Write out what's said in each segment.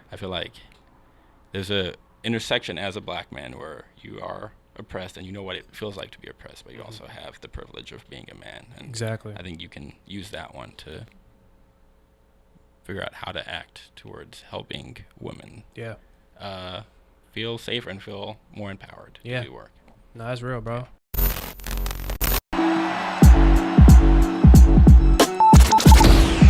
I feel like there's a intersection as a black man where you are oppressed and you know what it feels like to be oppressed, but you also have the privilege of being a man. And exactly. I think you can use that one to figure out how to act towards helping women feel safer and feel more empowered to do work. No, that's real, bro.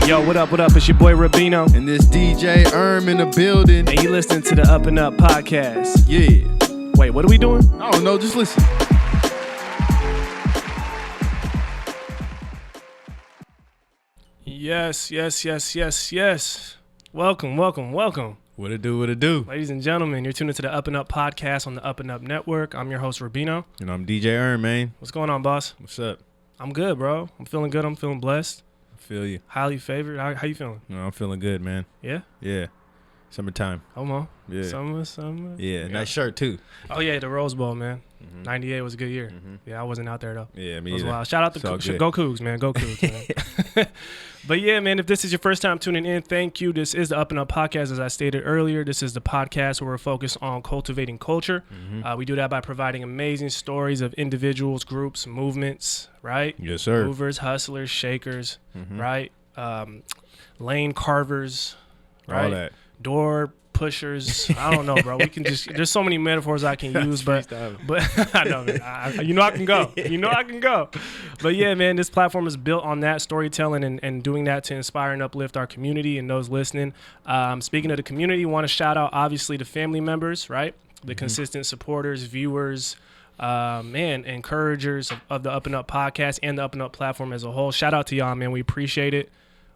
Yo, what up? It's your boy Rabino. And this DJ in the building. And you listening to the UpNUp Podcast. Yeah. Wait, what are we doing? I don't know, just listen. Yes. Welcome. What it do? Ladies and gentlemen, you're tuned into the UpNUp Podcast on the UpNUp Network. I'm your host, Rabino. And I'm DJ man. What's going on, boss? What's up? I'm good, bro. I'm feeling good. I'm feeling blessed. I feel you. Highly favored. How you feeling? No, I'm feeling good, man. Yeah? Yeah. Summertime. Come on. Yeah. Summer. Yeah, nice shirt, too. Oh, yeah, the Rose Bowl, man. Mm-hmm. 98 was a good year. Mm-hmm. Yeah, I wasn't out there, though. Yeah, me it was either. wild. Shout out to Go Cougs, man. Go Cougs, man. But yeah, man, if this is your first time tuning in, thank you. This is the UpNUp Podcast, as I stated earlier. This is the podcast where we're focused on cultivating culture. Mm-hmm. We do that by providing amazing stories of individuals, groups, movements, right? Yes, sir. Movers, hustlers, shakers, right? Lane carvers, right? All that. Door pushers. I don't know, bro. We can just, there's so many metaphors I can use, but I know, man. I can go. But yeah, man, this platform is built on that storytelling and doing that to inspire and uplift our community and those listening. Speaking of the community, want to shout out, obviously, the family members, right? The consistent supporters, viewers, encouragers of the UpNUp Podcast and the UpNUp platform as a whole. Shout out to y'all, man. We appreciate it.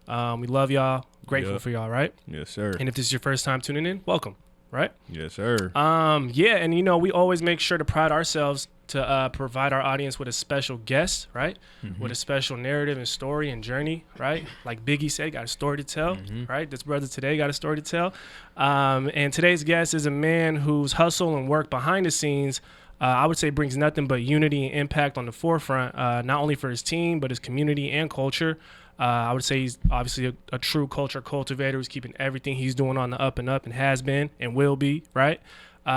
We love y'all. Grateful for y'all, right? Yes, sir. And if this is your first time tuning in, welcome, right? Yes, sir. And we always make sure to pride ourselves to provide our audience with a special guest, right? With a special narrative and story and journey, right? Like Biggie said, got a story to tell, right? This brother today got a story to tell. And today's guest is a man whose hustle and work behind the scenes I would say brings nothing but unity and impact on the forefront, not only for his team, but his community and culture. I would say he's obviously a true culture cultivator who's keeping everything he's doing on the up and up and has been and will be, right?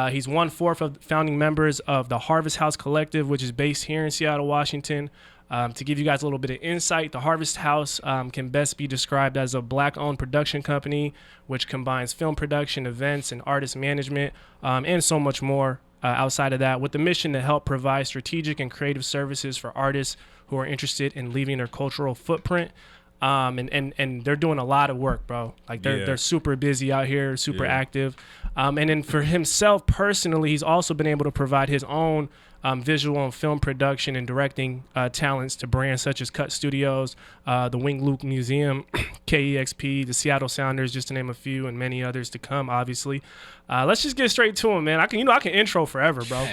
He's 1/4 of the founding members of the HRVST House Collective, which is based here in Seattle, Washington. To give you guys a little bit of insight, the HRVST House can best be described as a Black-owned production company, which combines film production, events, and artist management, and so much more outside of that, with the mission to help provide strategic and creative services for artists who are interested in leaving their cultural footprint. And they're doing a lot of work, bro. Like they're super busy out here, super active. And then for himself personally, he's also been able to provide his own visual and film production and directing talents to brands such as Cut Studios, the Wing Luke Museum, KEXP, the Seattle Sounders, just to name a few, and many others to come, obviously. Let's just get straight to him, man. I can intro forever, bro. I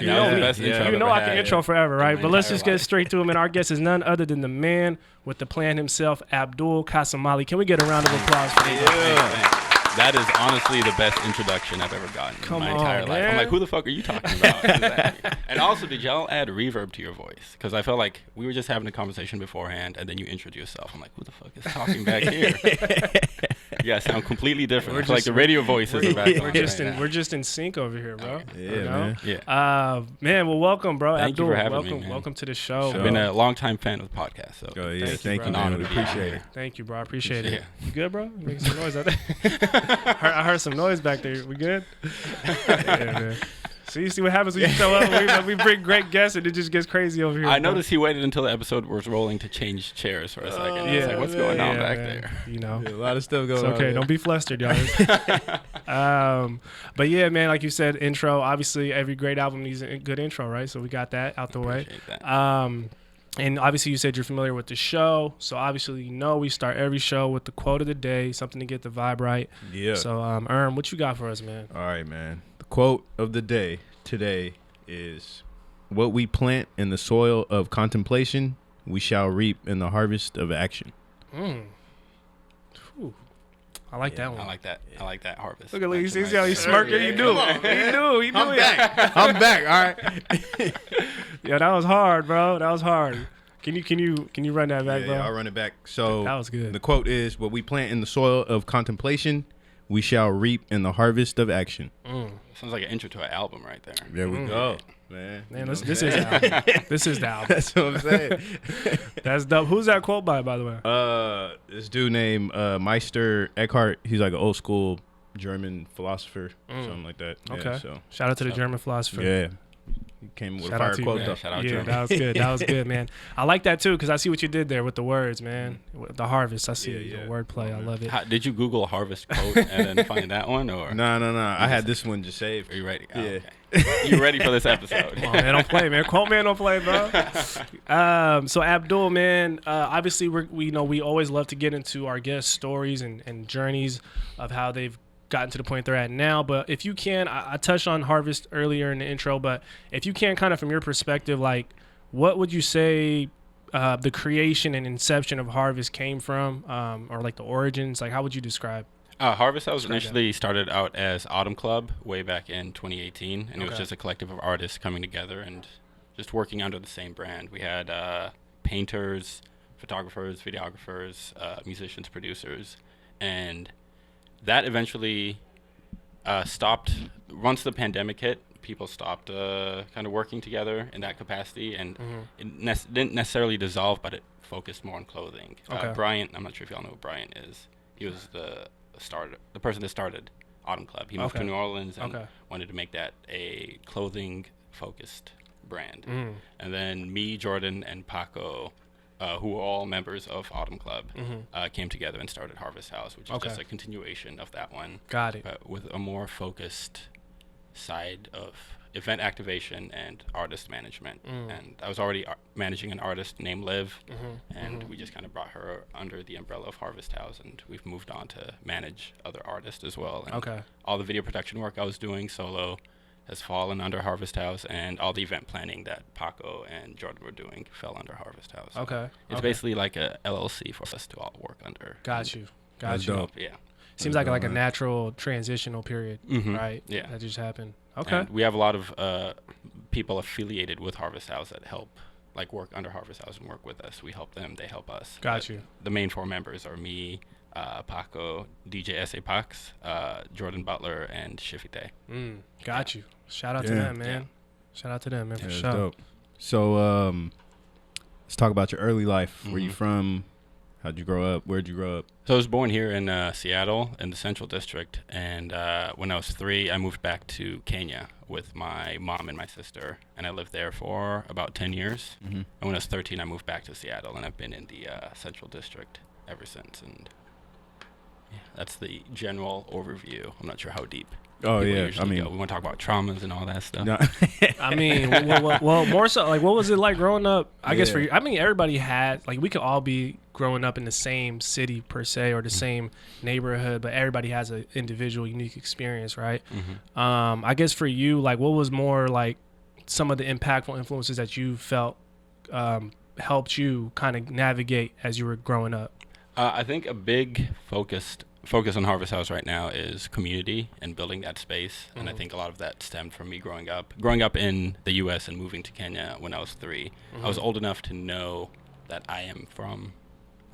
can intro forever, right? But let's just get straight to him. And our guest is none other than the man with the plan himself, Abdul Kassamali. Can we get a round of applause for this? Yeah. That is honestly the best introduction I've ever gotten in my entire life. Man. I'm like, who the fuck are you talking about? Exactly. And also, did y'all add reverb to your voice? Because I felt like we were just having a conversation beforehand, and then you introduced yourself. I'm like, who the fuck is talking back here? Yeah, sound completely different. I feel like the radio voices are back. We're just in sync over here, bro. Okay. Yeah, man. Yeah. Man, well, welcome, bro. Thank Abdul, you for having me, man. Welcome to the show. I've been a longtime fan of the podcast. So. Oh, yeah. Thank you, man. bro. We appreciate it. Thank you, bro. I appreciate it. Yeah. You good, bro? You making some noise out there? I heard some noise back there. We good? Yeah, man. See what happens when you show up. We bring great guests and it just gets crazy over here. I noticed he waited until the episode was rolling to change chairs for a second. I was like, what's going on back there? You know, a lot of stuff going on. It's okay. Don't be flustered, y'all. But yeah, man, like you said, intro. Obviously, every great album needs a good intro, right? So we got that out the way. And obviously, you said you're familiar with the show. So obviously, we start every show with the quote of the day, something to get the vibe right. Yeah. So, what you got for us, man? All right, man. The quote of the day today is, "What we plant in the soil of contemplation, we shall reap in the harvest of action." I like that one. I like that. I like that harvest. Look at you. See how he's smirking? He knew. He knew. I'm back. I'm back. All right. Yeah, that was hard, bro. That was hard. Can you run that back, bro? Yeah, I'll run it back. So that was good. The quote is, "What we plant in the soil of contemplation, we shall reap in the harvest of action. Sounds like an intro to an album right there. There we go, man. Man, this is the album. This is the album. That's what I'm saying. That's dope. Who's that quote by the way? This dude named Meister Eckhart. He's like an old school German philosopher, something like that. Okay. Yeah, so Shout out to the German philosopher. yeah, he came with Shout a fire out to you, quote. man. Though. Shout out Yeah, German. that was good. That was good, man. I like that too because I see what you did there with the words, man. With the harvest, I see Yeah. the wordplay. I love it. Did you Google harvest quote and then find that one, or No. I had this one just saved. are you ready? Yeah. Okay. You ready for this episode? Come on, man, don't play, man. Quote man, don't play, bro. So Abdul, man, obviously we always love to get into our guest stories and journeys of how they've gotten to the point they're at now. But if you can, I touched on harvest earlier in the intro, but if you can, kind of from your perspective, like what would you say the creation and inception of harvest came from, or like the origins? Like how would you describe? Harvest House initially started out as Autumn Club way back in 2018, and it was Okay. just a collective of artists coming together and just working under the same brand. We had painters, photographers, videographers, musicians, producers, and that eventually stopped. Once the pandemic hit, people stopped kind of working together in that capacity, and it didn't necessarily dissolve, but it focused more on clothing. Okay. Bryant, I'm not sure if y'all know who Bryant is. He was the person that started Autumn Club. He moved to New Orleans and wanted to make that a clothing focused brand. And then me, Jordan, and Paco, who were all members of Autumn Club, came together and started Harvest House, which is just a continuation of that one. Got it. But with a more focused side of event activation and artist management. And I was already managing an artist named Liv, and we just kind of brought her under the umbrella of Harvest House, and we've moved on to manage other artists as well. And all the video production work I was doing solo has fallen under Harvest House, and all the event planning that Paco and Jordan were doing fell under Harvest House. It's basically like a LLC for us to all work under. Got you. That's dope. Yeah. Seems like a natural transitional period, right? Yeah. That just happened. Okay. And we have a lot of people affiliated with Harvest House that help, like work under Harvest House and work with us. We help them, they help us. Got you. The main four members are me, Paco, DJ S.A. Pax, Jordan Butler, and Shifite. Got you. Shout out to them, man. Shout out to them, man, for That's sure. dope. So let's talk about your early life. Where you from? How'd you grow up? Where'd you grow up? So I was born here in Seattle in the Central District, and when I was 3, I moved back to Kenya with my mom and my sister, and I lived there for about 10 years. And when I was 13, I moved back to Seattle, and I've been in the Central District ever since. And yeah, that's the general overview. I'm not sure how deep. Oh people yeah, usually go. We want to talk about traumas and all that stuff. No. I mean, well, more so, like, what was it like growing up? I guess for you, I mean, everybody had, like, we could all be growing up in the same city per se or the same neighborhood, but everybody has an individual, unique experience, right? I guess for you, like, what was more like some of the impactful influences that you felt helped you kind of navigate as you were growing up? I think a big focus on Harvest House right now is community and building that space. And I think a lot of that stemmed from me growing up in the U.S. and moving to Kenya when I was 3. I was old enough to know that I am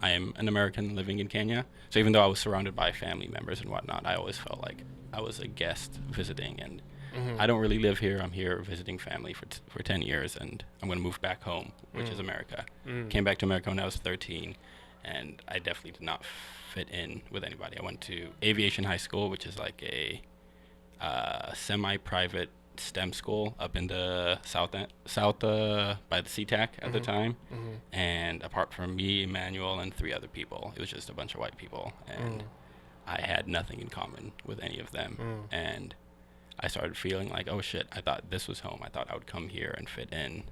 an American living in Kenya. So even though I was surrounded by family members and whatnot, I always felt like I was a guest visiting. And I don't really live here. I'm here visiting family for 10 years, and I'm going to move back home, which is America. Came back to America when I was 13, and I definitely did not fit in with anybody. I went to Aviation High School, which is like a semi-private STEM school up in the south by the SeaTac at the time. And apart from me, Emmanuel, and 3 other people, it was just a bunch of white people, and I had nothing in common with any of them. And I started feeling like, oh shit, I thought this was home. I thought I would come here and fit in.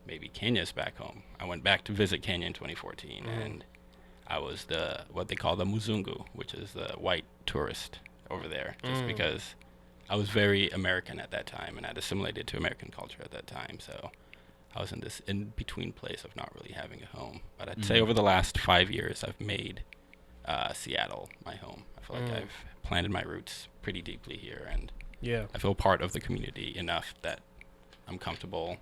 Maybe Kenya's back home. I went back to visit Kenya in 2014, and I was what they call the Muzungu, which is the white tourist over there, just because I was very American at that time, and I'd assimilated to American culture at that time. So I was in this in-between place of not really having a home. But I'd say over the last 5 years, I've made Seattle my home. I feel like I've planted my roots pretty deeply here, and I feel part of the community enough that I'm comfortable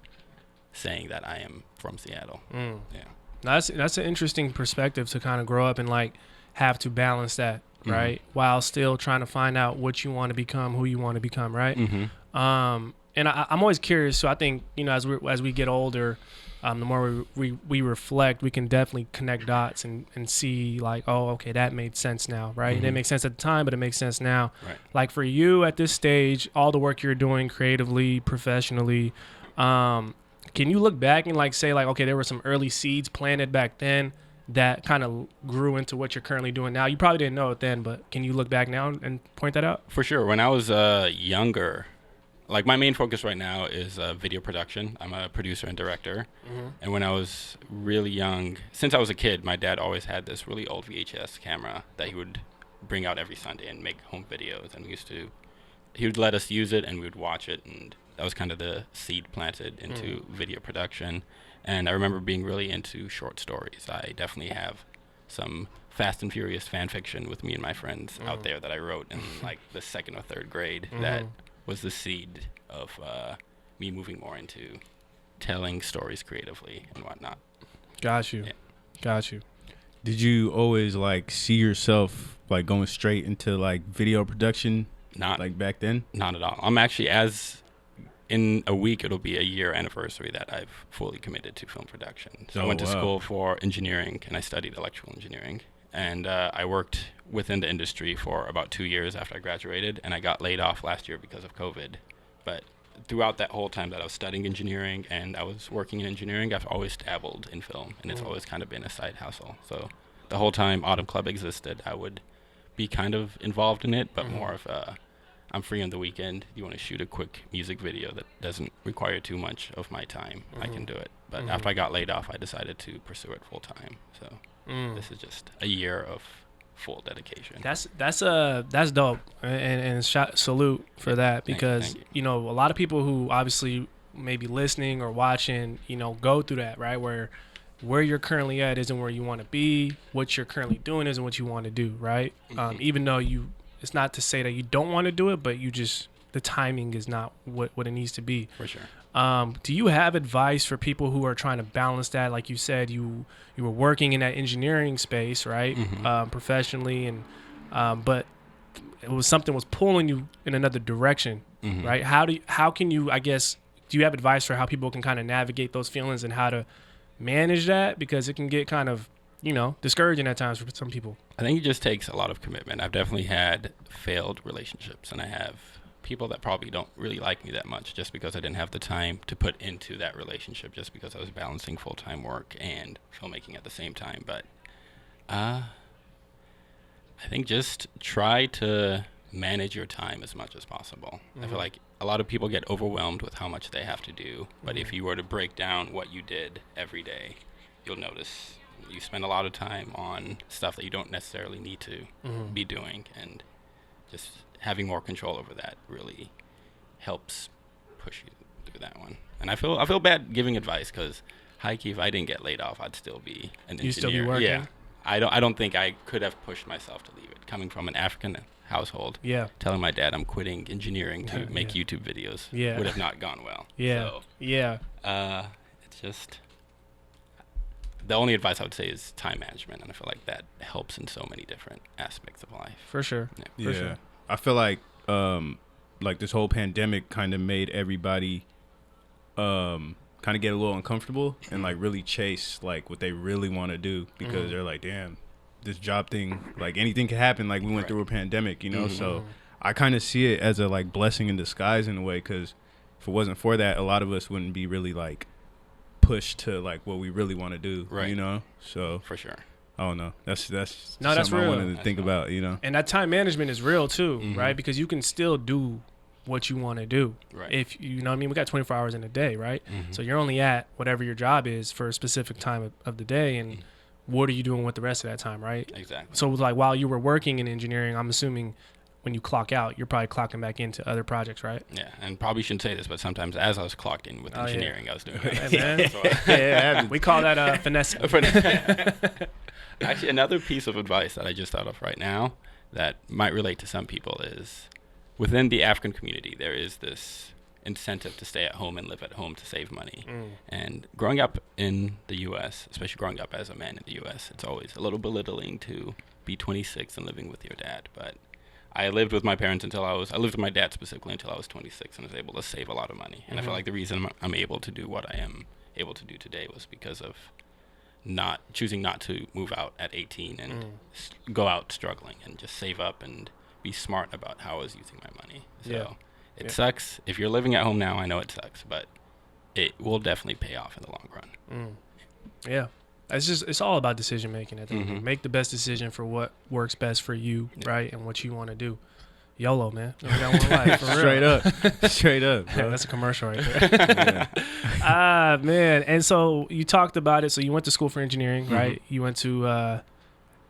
saying that I am from Seattle. Yeah. That's an interesting perspective to kind of grow up and like have to balance that right? While still trying to find out what you want to become, who you want to become, right? And I'm always curious. So I think, as we get older, the more we reflect, we can definitely connect dots and see like, oh, okay, that made sense now, right? It didn't make sense at the time, but it makes sense now. Right. Like for you at this stage, all the work you're doing creatively, professionally, can you look back and like say like, okay, there were some early seeds planted back then that kind of grew into what you're currently doing now? You probably didn't know it then, but can you look back now and point that out? For sure. When I was younger, like my main focus right now is video production. I'm a producer and director. And when I was really young, since I was a kid, my dad always had this really old VHS camera that he would bring out every Sunday and make home videos. And he would let us use it and we would watch it. And that was kind of the seed planted into video production. And I remember being really into short stories. I definitely have some Fast and Furious fan fiction with me and my friends out there that I wrote in like the 2nd or 3rd grade that was the seed of me moving more into telling stories creatively and whatnot. Got you. Yeah. Got you. Did you always like see yourself like going straight into like video production? Not like back then? Not at all. I'm actually, in a week, it'll be a year anniversary that I've fully committed to film production. So I went to school for engineering and I studied electrical engineering. And I worked within the industry for about 2 years after I graduated, and I got laid off last year because of COVID. But throughout that whole time that I was studying engineering and I was working in engineering, I've always dabbled in film, and it's always kind of been a side hustle. So the whole time Autumn Club existed, I would be kind of involved in it, but more of I'm free on the weekend. You want to shoot a quick music video that doesn't require too much of my time, I can do it. But after I got laid off, I decided to pursue it full time. So this is just a year of full dedication. That's dope, and salute for that, because Thank you. A lot of people who obviously may be listening or watching, go through that, right? Where you're currently at isn't where you want to be. What you're currently doing isn't what you want to do, right? Even though it's not to say that you don't want to do it, but the timing is not what it needs to be. For sure. Do you have advice for people who are trying to balance that? Like you said, you were working in that engineering space, right? Professionally, and but something was pulling you in another direction, right? How can you, I guess, do you have advice for how people can kind of navigate those feelings and how to manage that? Because it can get kind of, discouraging at times for some people. I think it just takes a lot of commitment. I've definitely had failed relationships, and I have people that probably don't really like me that much just because I didn't have the time to put into that relationship, just because I was balancing full-time work and filmmaking at the same time. But I think just try to manage your time as much as possible. I feel like a lot of people get overwhelmed with how much they have to do, but if you were to break down what you did every day, you'll notice you spend a lot of time on stuff that you don't necessarily need to be doing, and just having more control over that really helps push you through that one. And I feel bad giving advice, because high-key, if I didn't get laid off, I'd still be an engineer. You'd still be working? Yeah. I don't think I could have pushed myself to leave it. Coming from an African household, telling my dad I'm quitting engineering to make YouTube videos would have not gone well. It's just, the only advice I would say is time management, and I feel like that helps in so many different aspects of life. For sure. Yeah. For sure. I feel like this whole pandemic kind of made everybody kind of get a little uncomfortable and like really chase like what they really want to do, because they're like, damn, this job thing, like anything could happen. Like we went through a pandemic, so I kind of see it as a like blessing in disguise in a way, because if it wasn't for that, a lot of us wouldn't be really like pushed to like what we really want to do, so For sure. I don't know. That's No, that's something real. I wanted to think about, And that time management is real too, right? Because you can still do what you want to do. Right. If you know what I mean, we got 24 hours in a day, right? So you're only at whatever your job is for a specific time of the day, and what are you doing with the rest of that time, right? Exactly. So like while you were working in engineering, I'm assuming when you clock out, you're probably clocking back into other projects, right? Yeah, and probably shouldn't say this, but sometimes as I was clocked in with engineering, I was doing Yeah, we call that finesse. Actually, another piece of advice that I just thought of right now that might relate to some people is, within the African community, there is this incentive to stay at home and live at home to save money. And growing up in the U.S., especially growing up as a man in the U.S., it's always a little belittling to be 26 and living with your dad. But I lived with my parents I lived with my dad specifically until I was 26 and was able to save a lot of money. And I feel like the reason I'm able to do what I am able to do today was because of choosing not to move out at 18 and go out struggling and just save up and be smart about how I was using my money. So it sucks. If you're living at home now, I know it sucks, but it will definitely pay off in the long run. Yeah. It's all about decision making. I think make the best decision for what works best for you, right, and what you want to do. YOLO, man. You only got one life, for real. Straight up. Bro. Yeah, that's a commercial right there. Man. And so you talked about it. So you went to school for engineering, right? You went to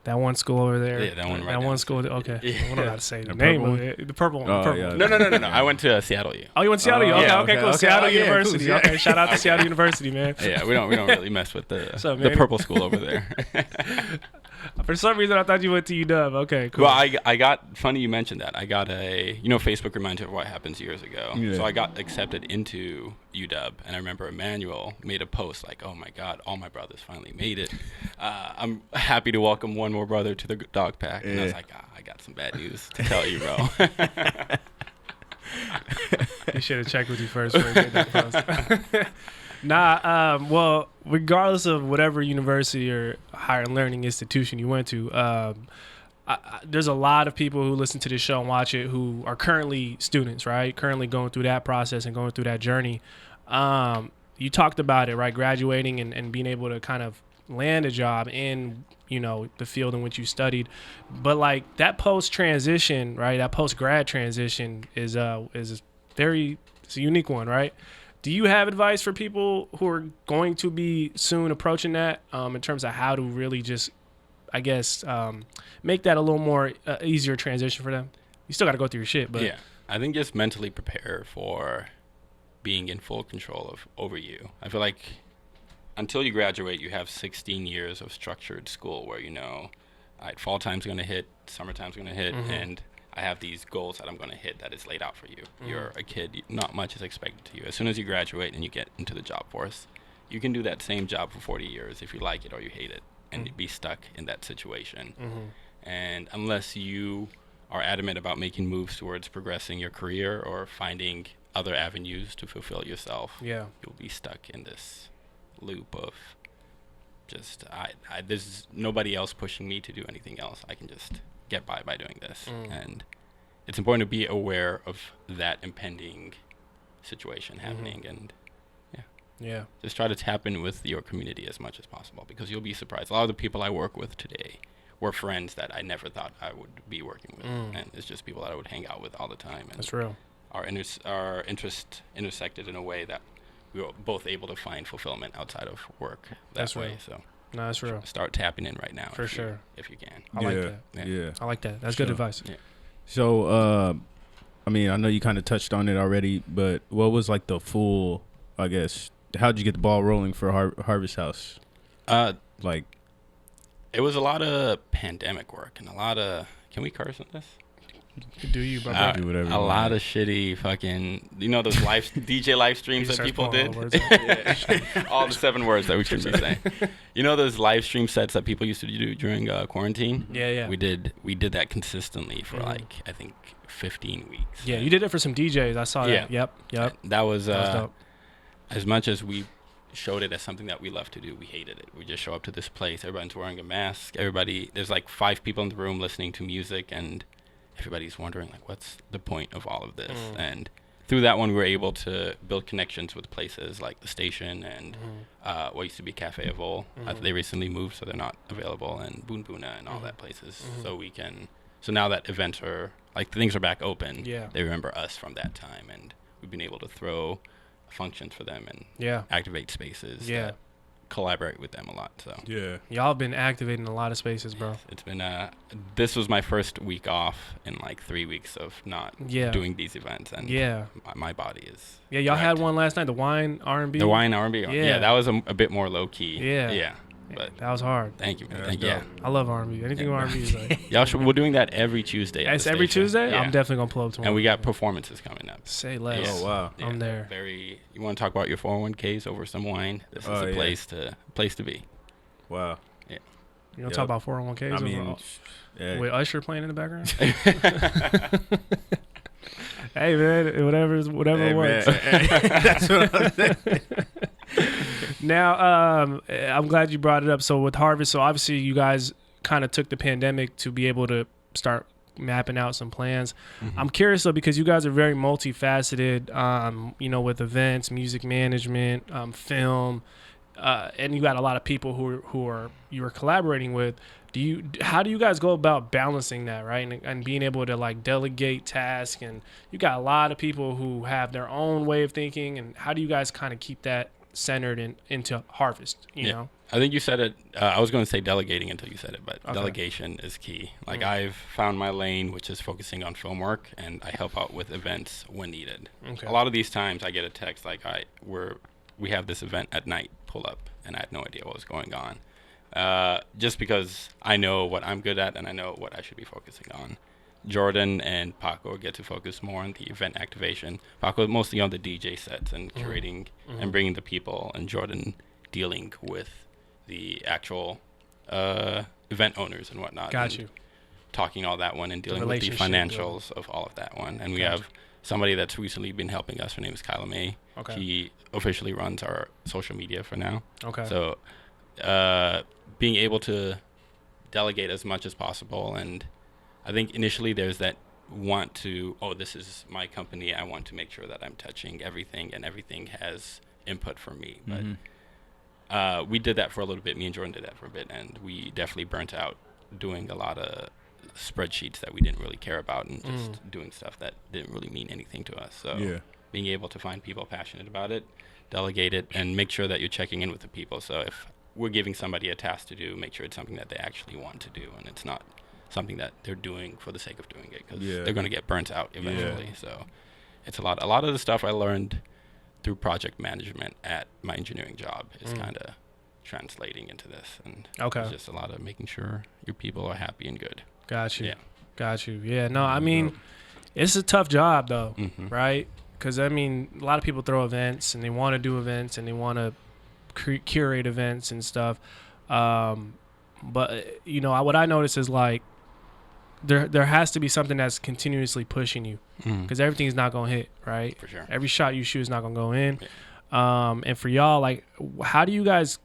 that one school over there. Yeah, that one right That down one the school. street. Okay. Yeah. I don't know how to say the The name purple of it. The purple one. Oh, The purple yeah. one. No. I went to Seattle U. Oh, you went to Seattle U? Okay, Yeah, okay, cool. okay. Seattle Oh, yeah, University. cool. Okay, shout out to Seattle University, man. Yeah, we don't really mess with the up, purple school over there. For some reason, I thought you went to UW. Okay, cool. Well, I got, funny you mentioned that. I got Facebook reminds you of what happens years ago. Yeah. So I got accepted into UW, and I remember Emmanuel made a post like, oh my God, all my brothers finally made it. I'm happy to welcome one more brother to the dog pack. And I was like, I got some bad news to tell you, bro. You should have checked with you first before you made that post. Well, regardless of whatever university or higher learning institution you went to, there's a lot of people who listen to this show and watch it who are currently students, right? Currently going through that process and going through that journey. You talked about it, right? Graduating and being able to kind of land a job in, the field in which you studied. But like that post-transition, right? That post-grad transition is it's a unique one, right? Do you have advice for people who are going to be soon approaching that in terms of how to really just, I guess, make that a little more easier transition for them? You still got to go through your shit, but yeah, I think just mentally prepare for being in full control over you. I feel like until you graduate, you have 16 years of structured school where all right, fall time's going to hit, summertime's going to hit, and I have these goals that I'm going to hit that is laid out for you. You're a kid. Not much is expected to you. As soon as you graduate and you get into the job force, you can do that same job for 40 years if you like it or you hate it and be stuck in that situation. And unless you are adamant about making moves towards progressing your career or finding other avenues to fulfill yourself, you'll be stuck in this loop of just, there's nobody else pushing me to do anything else. I can just get by doing this. And it's important to be aware of that impending situation happening and just try to tap in with your community as much as possible, because you'll be surprised. A lot of the people I work with today were friends that I never thought I would be working with, and it's just people that I would hang out with all the time. And that's real. Our interest intersected in a way that we were both able to find fulfillment outside of work That's way. real. So No, that's real. start tapping in right now. For sure. If you can. I like that. Yeah. I like that. That's good advice. Yeah. So, I know you kind of touched on it already, but what was like the full, I guess, how'd you get the ball rolling for Harvest House? It was a lot of pandemic work and a lot of, can we curse on this? Do you, bro? Do whatever. A lot of shitty fucking, those live DJ live streams that people did? All the 7 words that we shouldn't be saying. Those live stream sets that people used to do during quarantine? Yeah. We did that consistently for I think 15 weeks. Yeah, you did it for some DJs. I saw that. Yep. That was dope. As much as we showed it as something that we love to do, we hated it. We just show up to this place, everyone's wearing a mask, there's like 5 people in the room listening to music, and everybody's wondering like, what's the point of all of this? And through that one, we were able to build connections with places like the Station and what used to be Cafe Avol. They recently moved, so they're not available, and Boon Boona and all that places. So now that events are like, things are back open, they remember us from that time, and we've been able to throw functions for them and activate spaces that collaborate with them a lot. So y'all been activating a lot of spaces, bro. It's been this was my first week off in like 3 weeks of not doing these events, and my body is y'all had one last night, the wine R&B. The wine R&B, that was a bit more low key. But that was hard. thank you, man. Yeah, Thank you. Yeah. I love R&B. Anything R&B is like. Y'all we're doing that every Tuesday. It's every Tuesday. Yeah. I'm definitely gonna pull up tomorrow. And we got performances coming up. Say less. Oh wow. Yeah, I'm there. You want to talk about your 401ks over some wine? This is the place to be. Wow. You gonna talk about 401ks? I mean, yeah. with Usher playing in the background. Hey man, whatever works. That's what I'm saying. Now, I'm glad you brought it up. So with Harvest, so obviously you guys kind of took the pandemic to be able to start mapping out some plans. Mm-hmm. I'm curious though, because you guys are very multifaceted, with events, music management, film, and you got a lot of people who you are collaborating with. How do you guys go about balancing that, right? And being able to like delegate tasks, and you got a lot of people who have their own way of thinking, and how do you guys kind of keep that centered into Harvest, you know? I think you said it. I was going to say delegating until you said it, but Okay. delegation is key. Like I've found my lane, which is focusing on film work, and I help out with events when needed. Okay. A lot of these times I get a text like, we have this event at night, pull up, and I had no idea what was going on. Just because I know what I'm good at and I know what I should be focusing on. Jordan and Paco get to focus more on the event activation. Paco mostly on the DJ sets and curating and bringing the people, and Jordan dealing with the actual event owners and whatnot. Got and you. Talking all that one and dealing with the financials of all of that one. And we have somebody that's recently been helping us. Her name is Kyla May. Okay. She officially runs our social media for now. Okay. So being able to delegate as much as possible, and I think initially there's that this is my company, I want to make sure that I'm touching everything and everything has input from me. But we did that for a little bit. Me and Jordan did that for a bit, and we definitely burnt out doing a lot of spreadsheets that we didn't really care about and just doing stuff that didn't really mean anything to us. So being able to find people passionate about it, delegate it, and make sure that you're checking in with the people. So if we're giving somebody a task to do, make sure it's something that they actually want to do, and it's not something that they're doing for the sake of doing it, because they're going to get burnt out eventually. So it's a lot of the stuff I learned through project management at my engineering job is kind of translating into this, and it's just a lot of making sure your people are happy and good. Got you. Yeah. Got you. Yeah. No, I mean, it's a tough job though, right? Because I mean, a lot of people throw events and they want to do events and they want to curate events and stuff. But what I notice is like there has to be something that's continuously pushing you, because everything's not gonna hit, right? For sure. Every shot you shoot is not gonna go in. And for y'all, like, how do you guys,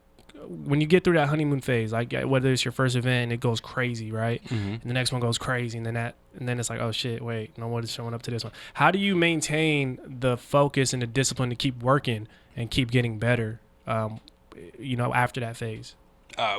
when you get through that honeymoon phase, like whether it's your first event and it goes crazy, right? And the next one goes crazy, and then it's like, oh shit, wait, no one is showing up to this one. How do you maintain the focus and the discipline to keep working and keep getting better, after that phase?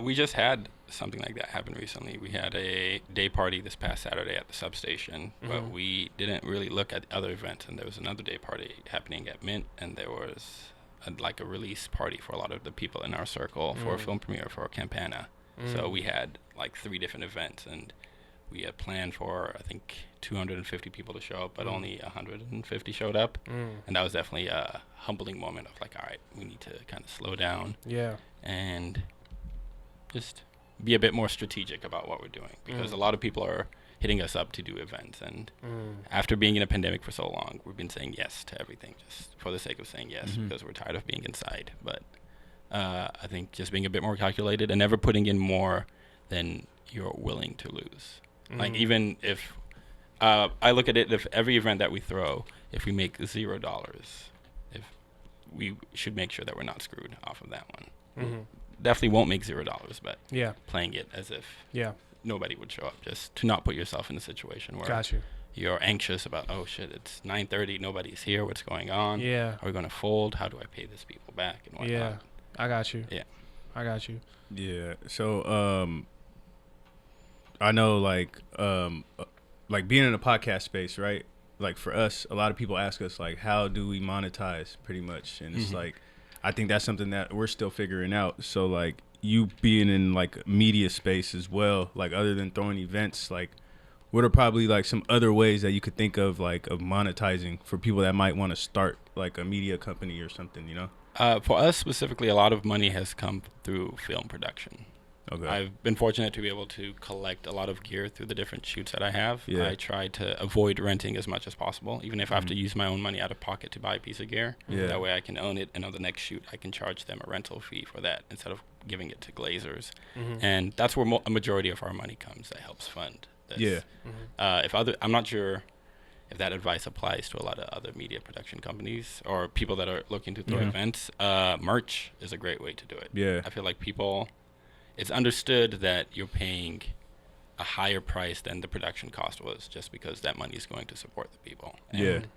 We just had something like that happen recently. We had a day party this past Saturday at the substation, but we didn't really look at other events, and there was another day party happening at Mint, and there was a release party for a lot of the people in our circle for a film premiere for Campana. So we had like 3 different events, and we had planned for, I think, 250 people to show up, but only 150 showed up. And that was definitely a humbling moment of like, all right, we need to kind of slow down and just be a bit more strategic about what we're doing, because a lot of people are hitting us up to do events, and after being in a pandemic for so long, we've been saying yes to everything just for the sake of saying yes, because we're tired of being inside. But I think just being a bit more calculated and never putting in more than you're willing to lose. Like, even if I look at it, if every event that we throw, if we make $0, if we should make sure that we're not screwed off of that one. Definitely won't make $0, but playing it as if nobody would show up, just to not put yourself in a situation where you're anxious about, oh shit, it's 9:30, nobody's here, what's going on? Are we going to fold? How do I pay this people back and whatnot? I got you. I got you. So I know like being in a podcast space, right? Like for us, a lot of people ask us like, how do we monetize, pretty much? And it's like, I think that's something that we're still figuring out. So like, you being in like media space as well, like other than throwing events, like what are probably like some other ways that you could think of, like, of monetizing for people that might want to start like a media company or something, For us specifically, a lot of money has come through film production. Okay. I've been fortunate to be able to collect a lot of gear through the different shoots that I have. Yeah. I try to avoid renting as much as possible, even if I have to use my own money out of pocket to buy a piece of gear. Yeah. That way I can own it, and on the next shoot, I can charge them a rental fee for that instead of giving it to glazers. And that's where a majority of our money comes. That helps fund this. Yeah. I'm not sure if that advice applies to a lot of other media production companies or people that are looking to throw events. Merch is a great way to do it. Yeah. I feel like it's understood that you're paying a higher price than the production cost was just because that money is going to support the people. And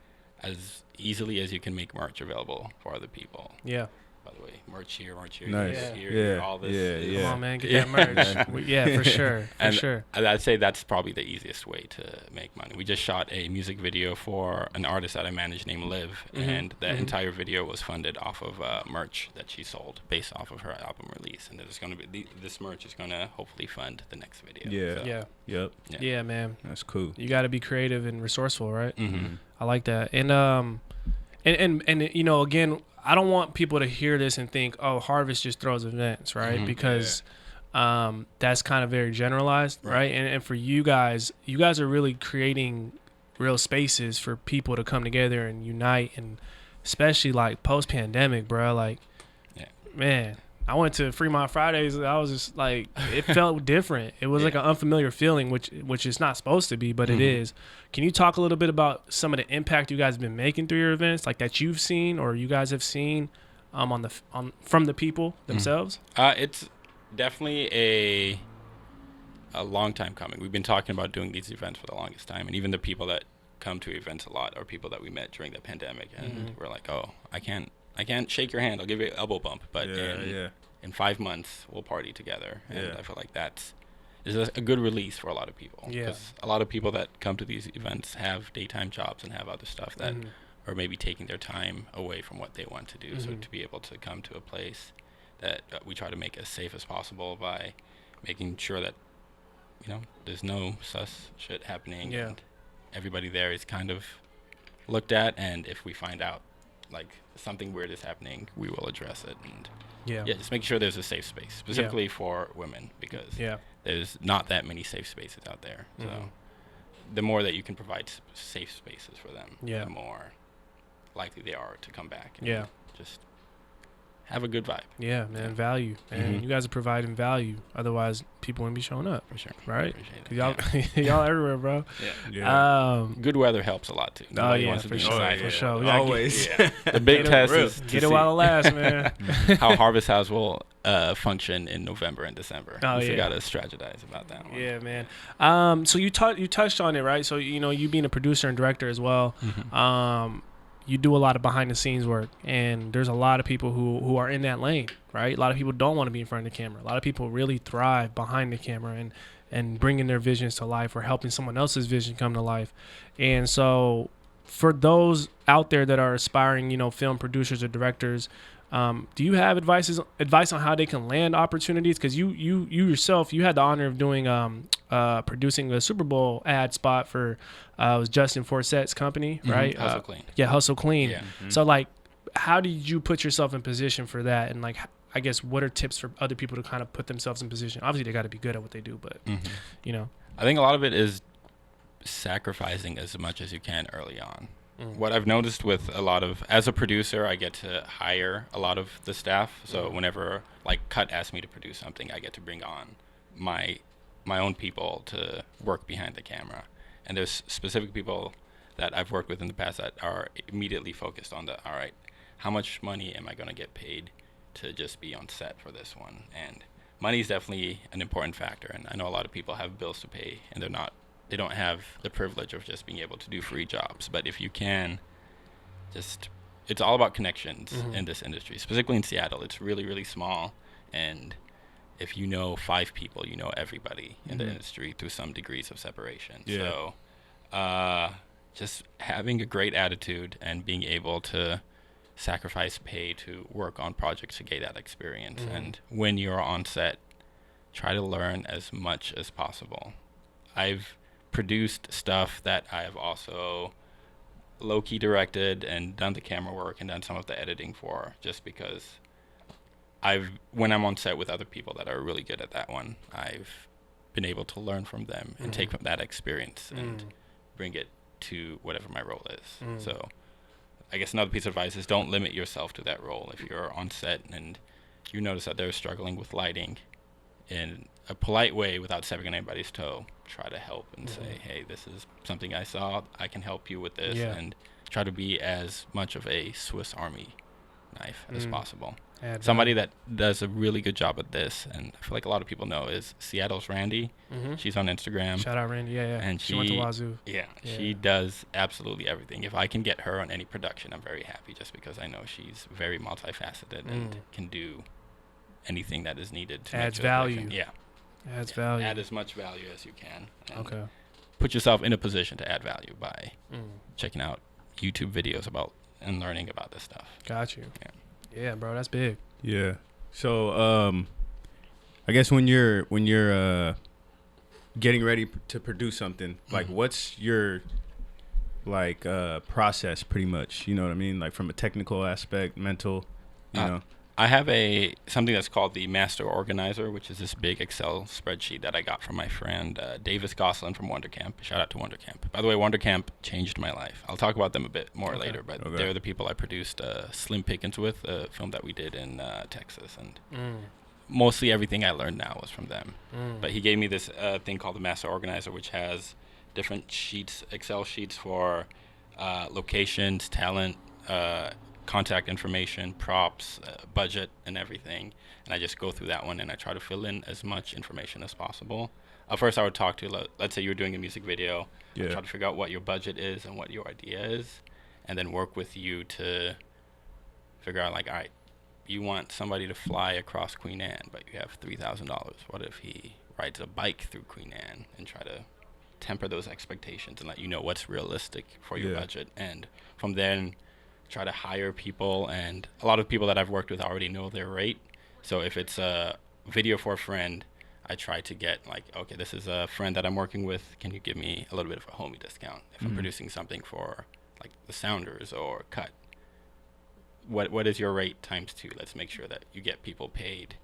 as easily as you can make merch available for other people. Yeah. By the way, merch here, Nice. here, all this. Yeah. Come on, man, get that merch. Yeah, for sure. And sure. I'd say that's probably the easiest way to make money. We just shot a music video for an artist that I manage named Liv, and that entire video was funded off of merch that she sold based off of her album release. And there's going to be this merch is going to hopefully fund the next video. Yeah. So, Yep. Yeah, man. That's cool. You got to be creative and resourceful, right? Mm-hmm. I like that. And you know, again, I don't want people to hear this and think, oh, Harvest just throws events, right? Because that's kind of very generalized, right? And for you guys are really creating real spaces for people to come together and unite, and especially like post-pandemic, bro. Like, man, I went to Fremont Fridays. I was just like, it felt different. It was like an unfamiliar feeling, which is not supposed to be, but it is. Can you talk a little bit about some of the impact you guys have been making through your events, like that you've seen or you guys have seen from the people themselves? It's definitely a long time coming. We've been talking about doing these events for the longest time, and even the people that come to events a lot are people that we met during the pandemic, and we're like, oh, I can't shake your hand. I'll give you an elbow bump, but in 5 months we'll party together. And I feel like is a good release for a lot of people. Because a lot of people that come to these events have daytime jobs and have other stuff that are maybe taking their time away from what they want to do. So to be able to come to a place that we try to make as safe as possible by making sure that, there's no sus shit happening. And everybody there is kind of looked at. And if we find out like something weird is happening, we will address it. And just make sure there's a safe space specifically for women, because there's not that many safe spaces out there. So the more that you can provide safe spaces for them, the more likely they are to come back and just have a good vibe. Yeah, man, value. And you guys are providing value. Otherwise, people wouldn't be showing up. For sure. Right? Appreciate Because y'all everywhere, bro. Good weather helps a lot, too. Nobody wants to be inside. For sure. Always. The big test is to get it while it lasts, man. how Harvest House will function in November and December. Oh, we got to strategize about that one. Yeah, man. So you touched on it, right? So, you being a producer and director as well, you do a lot of behind the scenes work, and there's a lot of people who are in that lane, right? A lot of people don't want to be in front of the camera. A lot of people really thrive behind the camera and bringing their visions to life or helping someone else's vision come to life. And so for those out there that are aspiring, film producers or directors, do you have advice on how they can land opportunities? Because you yourself, you had the honor of doing producing the Super Bowl ad spot for it was Justin Forsett's company, right? Hustle Clean. Yeah, Hustle Clean. Yeah. So like, how did you put yourself in position for that? And like, I guess, what are tips for other people to kind of put themselves in position? Obviously, they got to be good at what they do, but I think a lot of it is sacrificing as much as you can early on. What I've noticed with as a producer, I get to hire a lot of the staff. So whenever like Cut asks me to produce something, I get to bring on my own people to work behind the camera. And there's specific people that I've worked with in the past that are immediately focused on all right, how much money am I going to get paid to just be on set for this one? And money is definitely an important factor. And I know a lot of people have bills to pay, and they don't have the privilege of just being able to do free jobs. But if you can, it's all about connections in this industry, specifically in Seattle. It's really, really small. And if you know 5 people, you know everybody in the industry through some degrees of separation. Yeah. So just having a great attitude and being able to sacrifice pay to work on projects to get that experience. And when you're on set, try to learn as much as possible. I've produced stuff that I have also low-key directed and done the camera work and done some of the editing for, just because when I'm on set with other people that are really good at that one, I've been able to learn from them and take from that experience and bring it to whatever my role is. So I guess another piece of advice is don't limit yourself to that role. If you're on set and you notice that they're struggling with lighting, in a polite way without stepping on anybody's toe, try to help and say, hey, this is something I saw, I can help you with this, and try to be as much of a Swiss Army knife as possible. Somebody that does a really good job at this, and I feel like a lot of people know, is Seattle's Randy. She's on Instagram. Shout out Randy, yeah. And she went to Wazoo. Yeah, she does absolutely everything. If I can get her on any production, I'm very happy, just because I know she's very multifaceted and can do anything that is needed to adds make value. Yeah. Adds value. Add as much value as you can. Okay. Put yourself in a position to add value by checking out YouTube videos about and learning about this stuff. Got you. Yeah, bro, that's big. Yeah. So, I guess when you're getting ready to produce something, like what's your process pretty much, you know what I mean? Like from a technical aspect, mental, you know? I have something that's called the Master Organizer, which is this big Excel spreadsheet that I got from my friend Davis Gosselin from WonderCamp. Shout out to WonderCamp. By the way, WonderCamp changed my life. I'll talk about them a bit more later, but they're the people I produced Slim Pickens with, a film that we did in Texas, and mostly everything I learned now was from them. But he gave me this thing called the Master Organizer, which has different sheets, Excel sheets for locations, talent, contact information, props, budget, and everything. And I just go through that one and I try to fill in as much information as possible. First, I would talk to, let's say you're doing a music video. I'd try to figure out what your budget is and what your idea is, and then work with you to figure out, like, all right, you want somebody to fly across Queen Anne, but you have $3,000. What if he rides a bike through Queen Anne? And try to temper those expectations and let you know what's realistic for your budget. And from then, try to hire people, and a lot of people that I've worked with already know their rate. So if it's a video for a friend, I try to get, like, okay, this is a friend that I'm working with, can you give me a little bit of a homie discount? If I'm producing something for like the Sounders or Cut, what is your rate times 2? Let's make sure that you get people paid,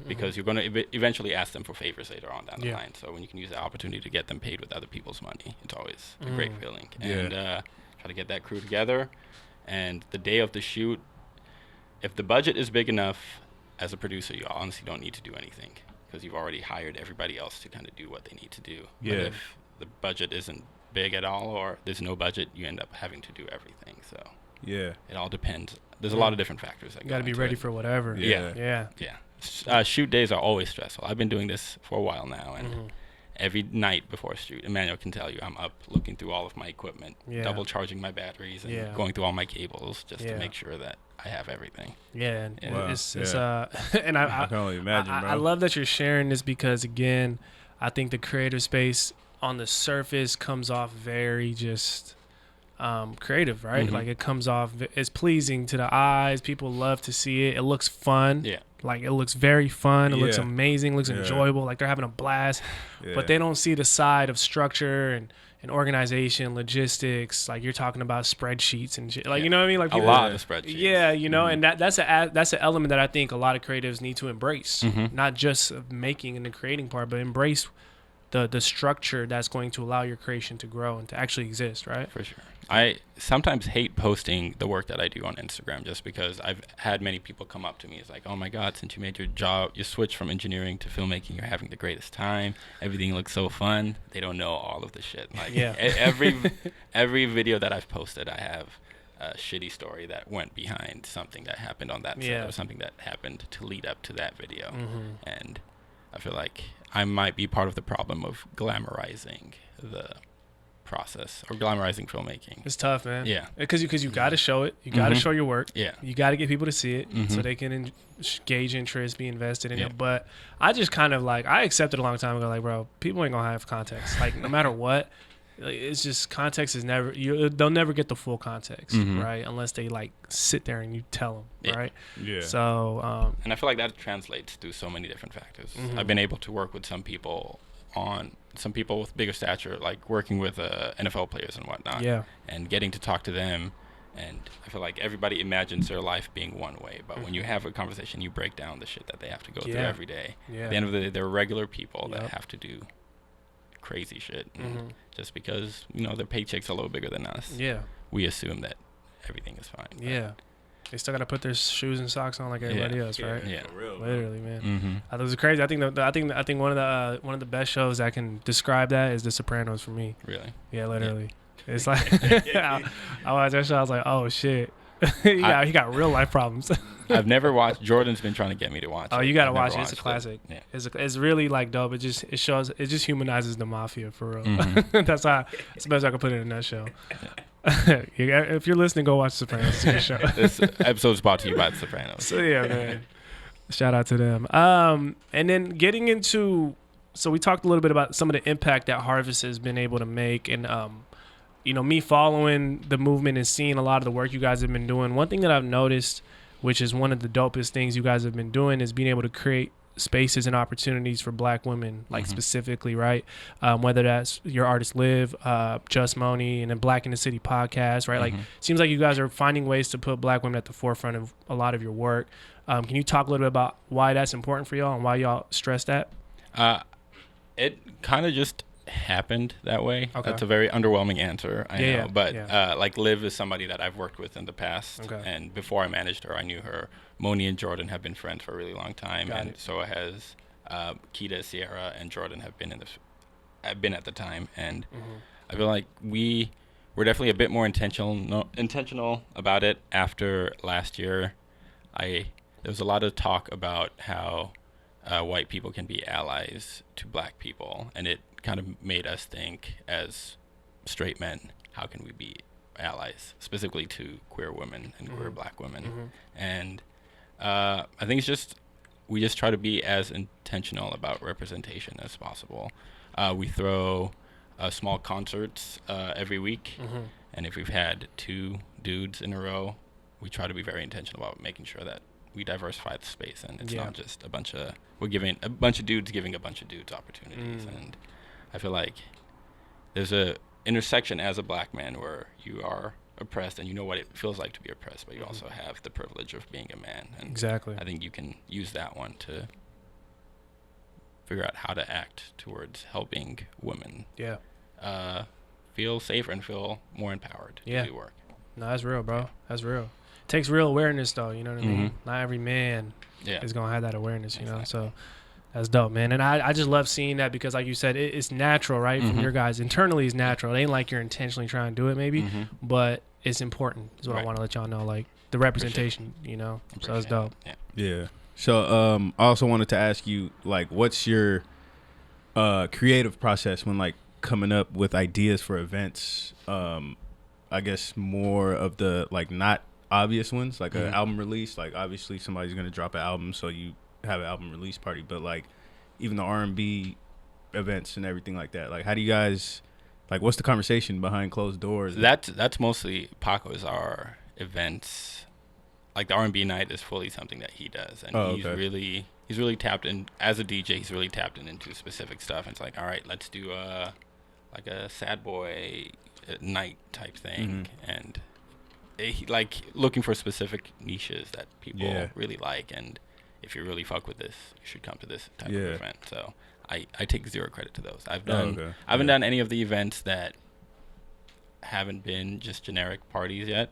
because you're going to eventually ask them for favors later on down the line. So when you can use the opportunity to get them paid with other people's money, it's always a great feeling. And try to get that crew together. And the day of the shoot, if the budget is big enough, as a producer, you honestly don't need to do anything, because you've already hired everybody else to kind of do what they need to do. But if the budget isn't big at all, or there's no budget, you end up having to do everything. So it all depends. There's a lot of different factors that you got to be ready for whatever. Shoot days are always stressful. I've been doing this for a while now, and every night before a shoot, Emmanuel can tell you, I'm up looking through all of my equipment, double charging my batteries, and going through all my cables just to make sure that I have everything. And it's and I can only imagine, bro. I love that you're sharing this, because again, I think the creative space on the surface comes off very just creative, right? Like it comes off, it's pleasing to the eyes. People love to see it. It looks fun. Like it looks very fun. It looks amazing. It looks enjoyable. Like they're having a blast. But they don't see the side of structure and organization, logistics. Like you're talking about spreadsheets and shit. Like you know what I mean? Like people, a lot of spreadsheets. Yeah, you know, and that's an element that I think a lot of creatives need to embrace. Not just making and the creating part, but embrace the structure that's going to allow your creation to grow and to actually exist, right? For sure. I sometimes hate posting the work that I do on Instagram, just because I've had many people come up to me. It's like, oh my God, since you made your switch from engineering to filmmaking, you're having the greatest time. Everything looks so fun. They don't know all of the shit. Like every video that I've posted, I have a shitty story that went behind something that happened on that set, or something that happened to lead up to that video. And I feel like I might be part of the problem of glamorizing the process or glamorizing filmmaking. It's tough, man. Yeah, because you got to show it. You got to show your work. Yeah, you got to get people to see it so they can gauge interest, be invested in it. But I just kind of like, I accepted a long time ago, like, bro, people ain't gonna have context. Like no matter what, like, it's just context is never. They'll never get the full context, right? Unless they like sit there and you tell them, right? Yeah. So, and I feel like that translates through so many different factors. I've been able to work with some people on some people with bigger stature, like working with NFL players and whatnot. Yeah. And getting to talk to them. And I feel like everybody imagines their life being one way, but when you have a conversation, you break down the shit that they have to go through every day. Yeah. At the end of the day, they're regular people that have to do crazy shit. And just because, you know, their paycheck's a little bigger than us, we assume that everything is fine. Yeah. They still got to put their shoes and socks on like everybody else, right? Yeah. For real, Literally, man. Mm-hmm. I thought it was crazy. I think one of the best shows that can describe that is The Sopranos for me. Really? Yeah, literally. It's like I watched that show. I was like, oh shit, he got real life problems. I've never watched. Jordan's been trying to get me to watch. Oh, it. you gotta I've watch never it. It's a watched classic. Yeah. It's really like dope. It just humanizes the mafia for real. That's the best I can put it in a nutshell. If you're listening, go watch Sopranos. It's a good show. This episode's brought to you by The Sopranos. So yeah, man. Shout out to them. And then getting into, so we talked a little bit about some of the impact that Harvest has been able to make, and you know, me following the movement and seeing a lot of the work you guys have been doing. One thing that I've noticed, which is one of the dopest things you guys have been doing, is being able to create spaces and opportunities for Black women, like specifically, right? Whether that's Your Artist Live, Just Moni, and then Black in the City podcast, right? Like, seems like you guys are finding ways to put Black women at the forefront of a lot of your work. Can you talk a little bit about why that's important for y'all and why y'all stress that? It kind of just happened that way. Okay. That's a very underwhelming answer, I know. But yeah. like Liv is somebody that I've worked with in the past. Okay. And before I managed her, I knew her. Moni and Jordan have been friends for a really long time. Got and it. so has Keita, Sierra, and Jordan have been been at the time. And I feel like we're definitely a bit more intentional about it after last year. There was a lot of talk about how white people can be allies to Black people, and it kind of made us think as straight men, how can we be allies specifically to queer women and queer Black women? And I think we just try to be as intentional about representation as possible. We throw small concerts every week, and if we've had 2 dudes in a row, we try to be very intentional about making sure that we diversify the space, and it's not just we're giving a bunch of dudes giving a bunch of dudes opportunities. And I feel like there's a intersection as a Black man where you are oppressed and you know what it feels like to be oppressed, but you also have the privilege of being a man. And Exactly. I think you can use that one to figure out how to act towards helping women feel safer and feel more empowered to do work. No, that's real, bro. That's real. It takes real awareness, though. You know what I mean? Not every man is gonna have that awareness. You know, so that's dope, man. And I just love seeing that because, like you said, it's natural, right? From your guys internally, it's natural. It ain't like you're intentionally trying to do it, maybe, but it's important. Is what I want to let y'all know. Like the representation, you know. So it's dope. Yeah. So I also wanted to ask you, like, what's your creative process when like coming up with ideas for events? I guess more of the like not obvious ones, like an album release. Like obviously somebody's gonna drop an album, so you have an album release party. But like even the R&B events and everything like that. Like how do you guys like? What's the conversation behind closed doors? That's mostly Paco's our events. Like the R&B night is fully something that he does, and he's really tapped in as a DJ. He's really tapped into specific stuff. And it's like, all right, let's do like a sad boy night type thing, and like looking for specific niches that people really like. And if you really fuck with this, you should come to this type of event. So I take zero credit to those. I haven't done any of the events that haven't been just generic parties yet,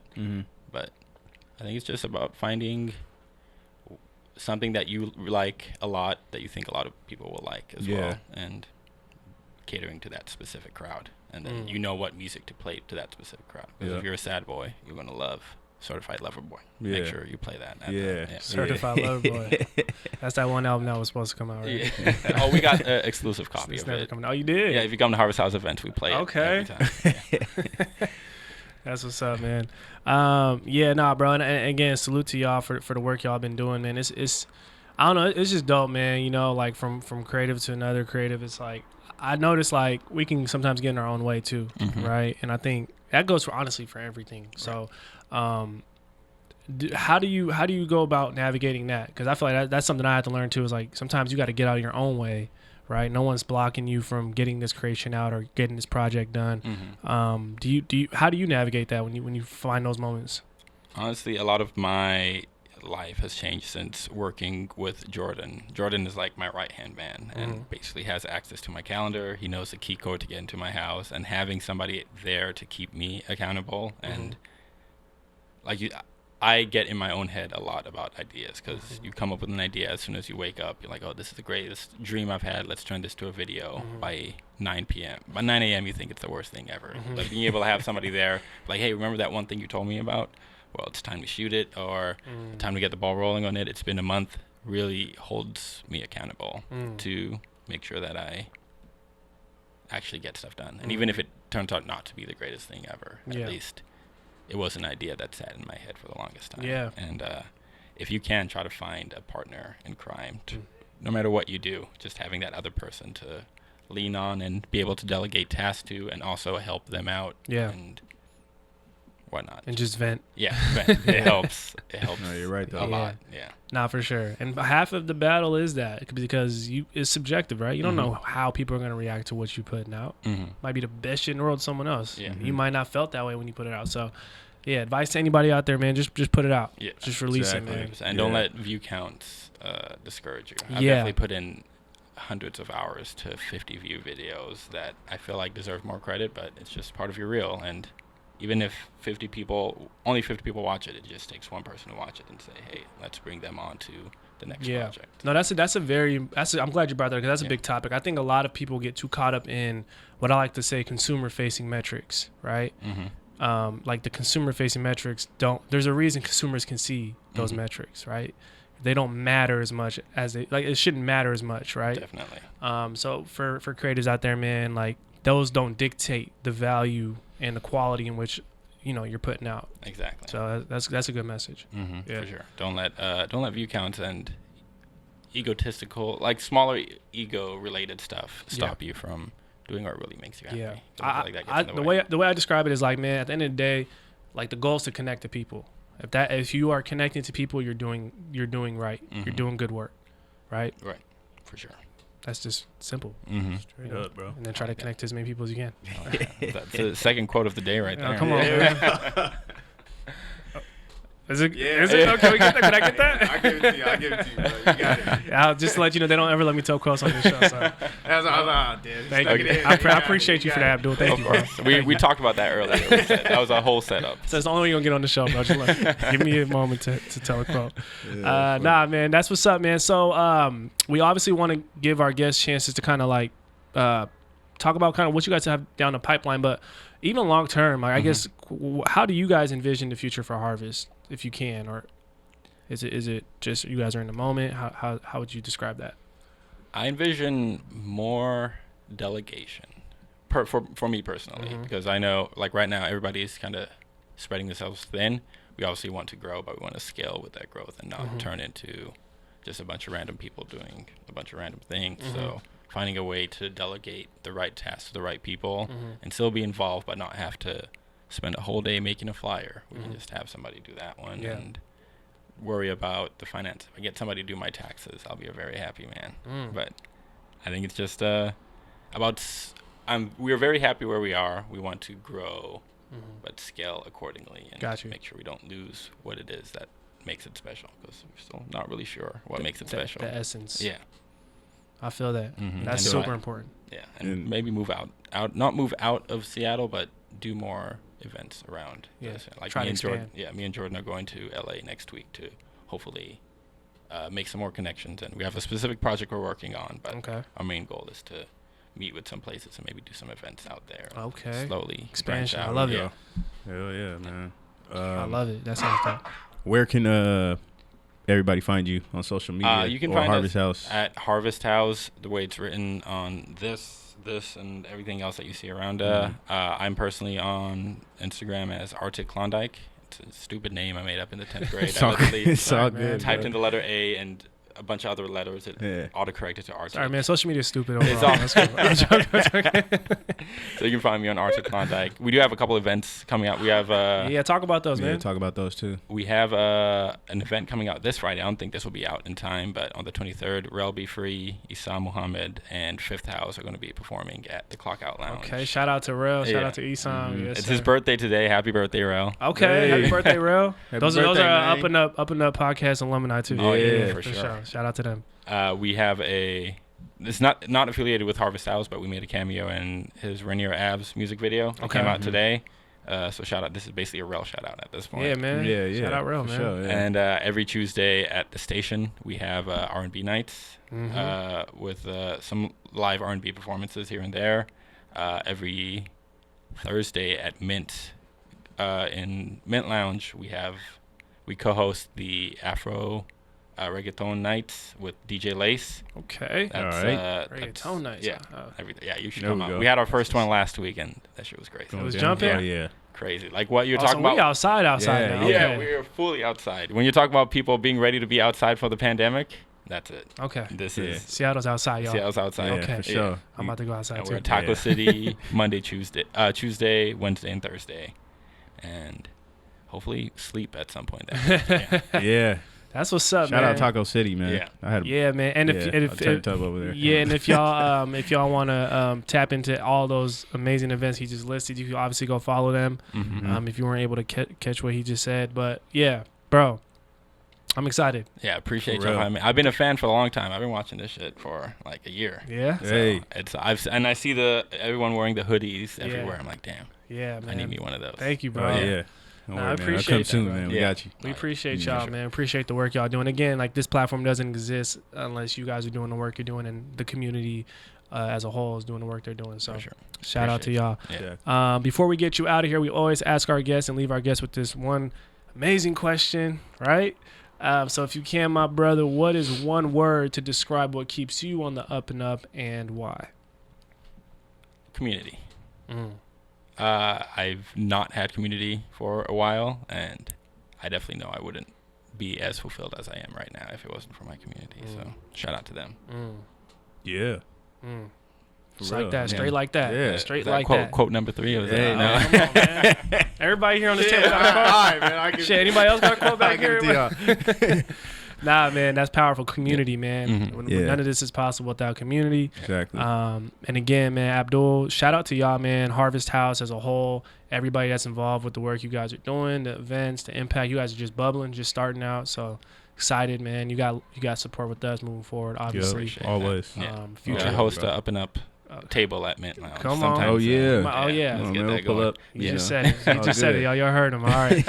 but I think it's just about finding something that you like a lot, that you think a lot of people will like as well, and catering to that specific crowd. And then you know what music to play to that specific crowd. Because if you're a sad boy, you're going to love Certified Lover Boy. Make sure you play that. Certified Lover Boy. That's that one album that was supposed to come out, right? Oh, we got an exclusive copy It's of never it. coming out. Oh, you did? Yeah, if you come to Harvest House events, we play it every time. That's what's up, man. Bro. And again, salute to y'all for the work y'all been doing, man. It's I don't know, it's just dope, man. You know, like from creative to another creative, it's like I notice like we can sometimes get in our own way too, right? And I think that goes for honestly for everything. So, how do you go about navigating that? Because I feel like that's something I had to learn too. Is like sometimes you got to get out of your own way, right? No one's blocking you from getting this creation out or getting this project done. How do you navigate that when you find those moments? Honestly, a lot of my life has changed since working with Jordan. Jordan is like my right-hand man and basically has access to my calendar. He knows the key code to get into my house, and having somebody there to keep me accountable. And like I get in my own head a lot about ideas, because you come up with an idea as soon as you wake up. You're like, oh, this is the greatest dream I've had. Let's turn this to a video by 9 p.m. By 9 a.m., you think it's the worst thing ever. But being able to have somebody there, like, hey, remember that one thing you told me about? Well, it's time to shoot it, or time to get the ball rolling on it. It's been a month. Really holds me accountable to make sure that I actually get stuff done. And even if it turns out not to be the greatest thing ever, at least it was an idea that sat in my head for the longest time. Yeah. And if you can, try to find a partner in crime, no matter what you do, just having that other person to lean on and be able to delegate tasks to, and also help them out. Yeah. And whatnot. And just vent. Yeah, vent. It helps. It helps. No, you're right, though. A lot. Yeah. Nah, for sure. And half of the battle is that, because it's subjective, right? You don't know how people are going to react to what you're putting out. Might be the best shit in the world to someone else. Yeah. You might not felt that way when you put it out. So, yeah, advice to anybody out there, man, just put it out. Yeah. Just release it, man. And don't let view counts discourage you. I've definitely put in hundreds of hours to 50 view videos that I feel like deserve more credit, but it's just part of your reel. And even if only 50 people watch it, it just takes one person to watch it and say, hey, let's bring them on to the next project. No, I'm glad you brought that, because that's a big topic. I think a lot of people get too caught up in what I like to say consumer-facing metrics, right? Like the consumer-facing metrics there's a reason consumers can see those metrics, right? They don't matter as much as it shouldn't matter as much, right? Definitely. So for creators out there, man, like those don't dictate the value and the quality in which you're putting out. Exactly. So that's a good message. For sure. Don't let view counts and egotistical, like smaller ego related stuff stop you from doing what really makes you happy. The way I describe it is like, man, at the end of the day, like the goal is to connect to people. If you are connecting to people, you're doing right. You're doing good work, right? Right. For sure. That's just simple. Straight up, bro. And then try to connect to as many people as you can. That's the second quote of the day right there. Come on, man. Is it? Oh, can we get that? Can I get that? I'll give it to you, bro. You got it. I'll just let you know, they don't ever let me tell quotes on this show. So. Thank you. I appreciate you for that, Abdul. Thank you, bro. We talked about that earlier. That was a whole setup. So it's the only way you're going to get on the show, bro. Just give me a moment to tell a quote. Nah, man, that's what's up, man. So we obviously want to give our guests chances to kind of like talk about kind of what you guys have down the pipeline, but even long term, like, I guess, how do you guys envision the future for Harvest, if you can, or is it just you guys are in the moment? How would you describe that? I envision more delegation for me personally, because I know, like right now, everybody's kind of spreading themselves thin. We obviously want to grow, but we want to scale with that growth and not turn into just a bunch of random people doing a bunch of random things. So finding a way to delegate the right tasks to the right people and still be involved, but not have to spend a whole day making a flyer. We can just have somebody do that one and worry about the finance. If I get somebody to do my taxes, I'll be a very happy man. But I think it's just we're very happy where we are. We want to grow, but scale accordingly and make sure we don't lose what it is that makes it special, because we're still not really sure what makes it special. The essence. Yeah. I feel that. That's super important. Yeah, and maybe move not move out of Seattle, but do more events around. Like me and Jordan. Yeah, me and Jordan are going to LA next week to hopefully make some more connections, and we have a specific project we're working on. But our main goal is to meet with some places and maybe do some events out there. Okay. Slowly expansion. I love it. Hell yeah, man. I love it. That sounds dope. Where can everybody find you on social media? You can find Harvest us House at Harvest House, the way it's written on this and everything else that you see around. I'm personally on Instagram as Arctic Klondike. It's a stupid name I made up in the 10th grade. It's all good. Typed in the letter A and a bunch of other letters. It autocorrected to Arctic. Sorry, man. Social media is stupid overall. It's all- That's cool. I'm joking. So you can find me on Arctic Klondike. We do have a couple events coming out. We have Yeah, talk about those, Yeah, man. talk about those too. we have an event coming out this Friday. I don't think this will be out in time, but on the 23rd, Rel Be Free, Issam Muhammad, and Fifth House are going to be performing at the Clock Out Lounge. Okay, shout out to Rel. Shout Yeah. out to Isam. Yes, It's sir. his birthday today. Happy birthday, Rel. Okay, Hey. happy birthday, Rel. Those are birthday, Up man. and Up Podcast alumni too. Oh, yeah, Yeah, for sure. Shout out to them. We have it's not affiliated with HRVST House, but we made a cameo in his Rainier Abs music video. It came out today. So shout out. This is basically a Rel shout out at this point. Yeah, man. Yeah. Shout out Rel, for man. Sure, yeah. And every Tuesday at the station, we have R&B nights with some live R&B performances here and there. Every Thursday at Mint, in Mint Lounge, we co-host the Afro reggaeton nights with DJ Lace. Okay. That's, All right. Reggaeton nights. Yeah, huh? yeah, you should There come we out. go. We had our first one last week, and that shit was crazy. It was Yeah. jumping? Oh, yeah. Crazy. Like what you're Oh, talking so about. we outside Yeah, now. yeah. Yeah, Okay. we were fully outside. When you talk about people being ready to be outside for the pandemic, that's it. Okay. This Yeah. is Seattle's outside, y'all. Seattle's outside. Yeah, Okay. for sure. I'm about to go outside And too. we're at Taco Yeah. City Monday, Tuesday, Wednesday, and Thursday, and hopefully sleep at some point. That week. Yeah. That's what's up, Shout man. out Taco City, man. Yeah. I had Yeah, man. And a if tub over there. yeah, and if y'all want to tap into all those amazing events he just listed, you can obviously go follow them. If you weren't able to catch what he just said, but yeah, bro, I'm excited. Yeah, appreciate For y'all real. having me. I've been a fan for a long time. I've been watching this shit for like a year. Yeah, Hey. And I see everyone wearing the hoodies everywhere. I'm like, damn, yeah, man. I need me one of those. Thank you, Oh, bro. yeah. Don't Nah, I worry, man. I'll appreciate come that, soon, bro. man. We Yeah. got you. We appreciate for y'all, sure. man. Appreciate the work y'all doing. Again, like this platform doesn't exist unless you guys are doing the work you're doing, and the community as a whole is doing the work they're doing. So, For sure. shout out to y'all. Yeah. Before we get you out of here, we always ask our guests and leave our guests with this one amazing question, right? So if you can, my brother, what is one word to describe what keeps you on the up and up, and why? Community. I've not had community for a while, and I definitely know I wouldn't be as fulfilled as I am right now if it wasn't for my community. So shout out to them. Yeah. Just real. like that, Yeah. straight like that, Yeah. straight Is that like quote, that. Quote number 3. Or is Hey, that, no. Come on, man. Everybody here on this table got a quote? All right, man. I can, Shit, anybody else got a quote back here? here? Nah, man, that's powerful. Community, man. Mhm. When Yeah. none of this is possible without community. Exactly. And again, man, Abdul, shout out to y'all, man. HRVST House as a whole, everybody that's involved with the work you guys are doing, the events, the impact. You guys are just bubbling, just starting out. So excited, man. You got support with us moving forward, obviously. Appreciate Always. that. Yeah. Future. I host a Up and Up table at Mint Lounge. Come on. sometimes, Oh, yeah. Oh, yeah. Let's Oh, get man, that we'll pull going. up. You Yeah. just said it. You All just said it, good. y'all heard him. All right.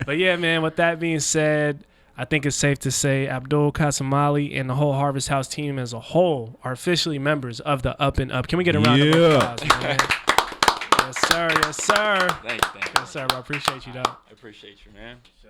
But yeah, man, with that being said, I think it's safe to say Abdul Kassamali and the whole HRVST House team as a whole are officially members of the Up and Up. Can we get a round of Yeah. applause, man? Yes, sir. Yes, sir. Thank you. Yes, sir. Bro. I appreciate you, dog. I appreciate you, man. Yes, sir.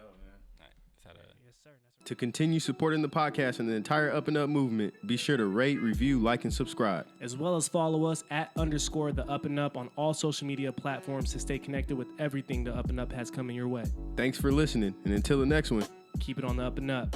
To continue supporting the podcast and the entire Up and Up movement, be sure to rate, review, like, and subscribe. As well as follow us at _ the Up and Up on all social media platforms to stay connected with everything the Up and Up has coming your way. Thanks for listening, and until the next one. Keep it on the Up and Up.